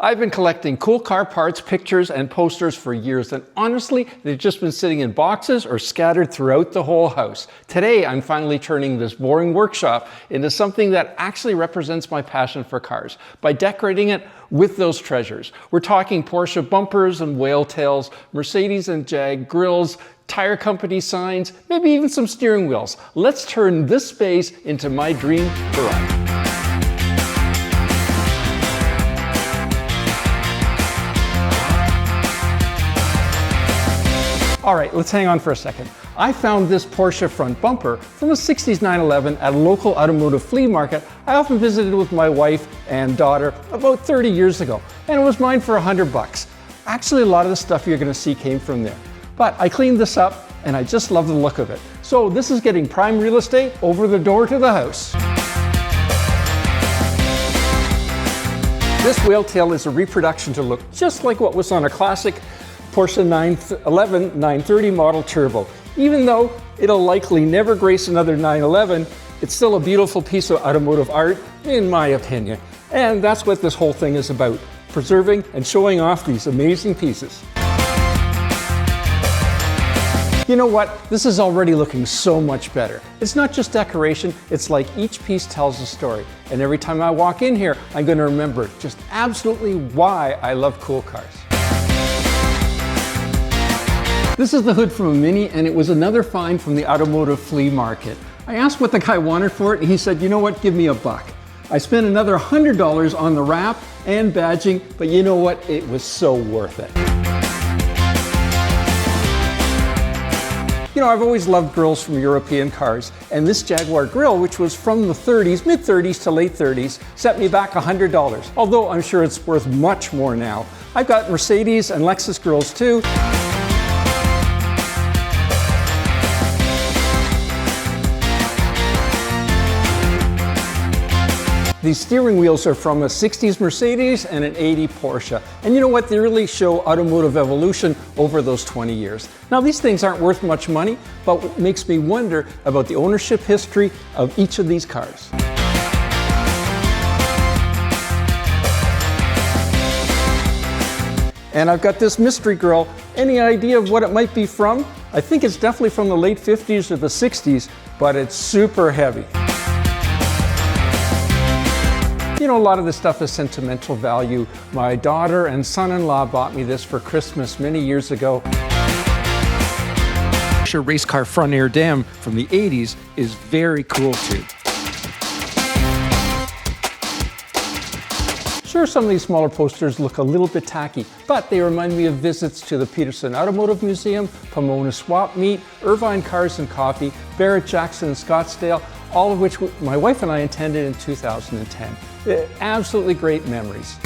I've been collecting cool car parts, pictures, and posters for years, and honestly, they've just been sitting in boxes or scattered throughout the whole house. Today, I'm finally turning this boring workshop into something that actually represents my passion for cars by decorating it with those treasures. We're talking Porsche bumpers and whale tails, Mercedes and Jag grills, tire company signs, maybe even some steering wheels. Let's turn this space into my dream garage. All right, let's hang on for a second. I found this Porsche front bumper from a 60s 911 at a local automotive flea market I often visited with my wife and daughter about 30 years ago, and it was mine for $100. Actually, a lot of the stuff you're gonna see came from there. But I cleaned this up and I just love the look of it. So this is getting prime real estate over the door to the house. This whale tail is a reproduction to look just like what was on a classic Porsche 911 930 model turbo. Even though it'll likely never grace another 911, it's still a beautiful piece of automotive art, in my opinion. And that's what this whole thing is about, preserving and showing off these amazing pieces. You know what? This is already looking so much better. It's not just decoration, it's like each piece tells a story. And every time I walk in here, I'm gonna remember just absolutely why I love cool cars. This is the hood from a Mini, and it was another find from the automotive flea market. I asked what the guy wanted for it, and he said, you know what, give me $1. I spent another $100 on the wrap and badging, but you know what, it was so worth it. You know, I've always loved grills from European cars, and this Jaguar grill, which was from the 30s, mid-30s to late 30s, set me back $100, although I'm sure it's worth much more now. I've got Mercedes and Lexus grills too. These steering wheels are from a 60s Mercedes and an 80 Porsche. And you know what? They really show automotive evolution over those 20 years. Now, these things aren't worth much money, but what makes me wonder about the ownership history of each of these cars. And I've got this mystery grill. Any idea of what it might be from? I think it's definitely from the late 50s or the 60s, but it's super heavy. You know, a lot of this stuff is sentimental value. My daughter and son-in-law bought me this for Christmas many years ago. Porsche race car front air dam from the 80s is very cool too. Sure, some of these smaller posters look a little bit tacky, but they remind me of visits to the Peterson Automotive Museum, Pomona Swap Meet, Irvine Cars and Coffee, Barrett Jackson in Scottsdale, all of which my wife and I attended in 2010. Absolutely great memories.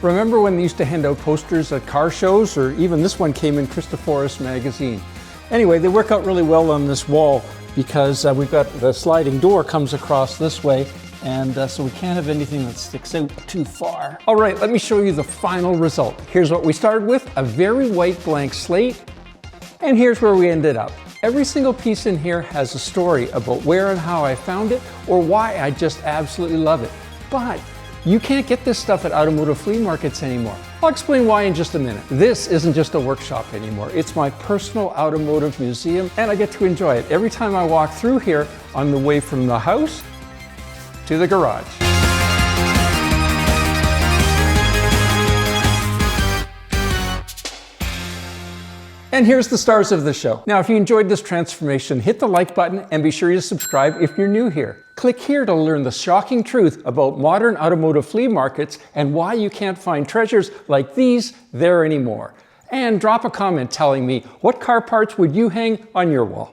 Remember when they used to hand out posters at car shows, or even this one came in Christophorus magazine? Anyway, they work out really well on this wall because we've got the sliding door comes across this way, and so we can't have anything that sticks out too far. All right, let me show you the final result. Here's what we started with, a very white blank slate, and here's where we ended up. Every single piece in here has a story about where and how I found it or why I just absolutely love it. But you can't get this stuff at automotive flea markets anymore. I'll explain why in just a minute. This isn't just a workshop anymore. It's my personal automotive museum, and I get to enjoy it every time I walk through here on the way from the house to the garage. And here's the stars of the show. Now, if you enjoyed this transformation, hit the like button and be sure to subscribe if you're new here. Click here to learn the shocking truth about modern automotive flea markets and why you can't find treasures like these there anymore. And drop a comment telling me what car parts would you hang on your wall.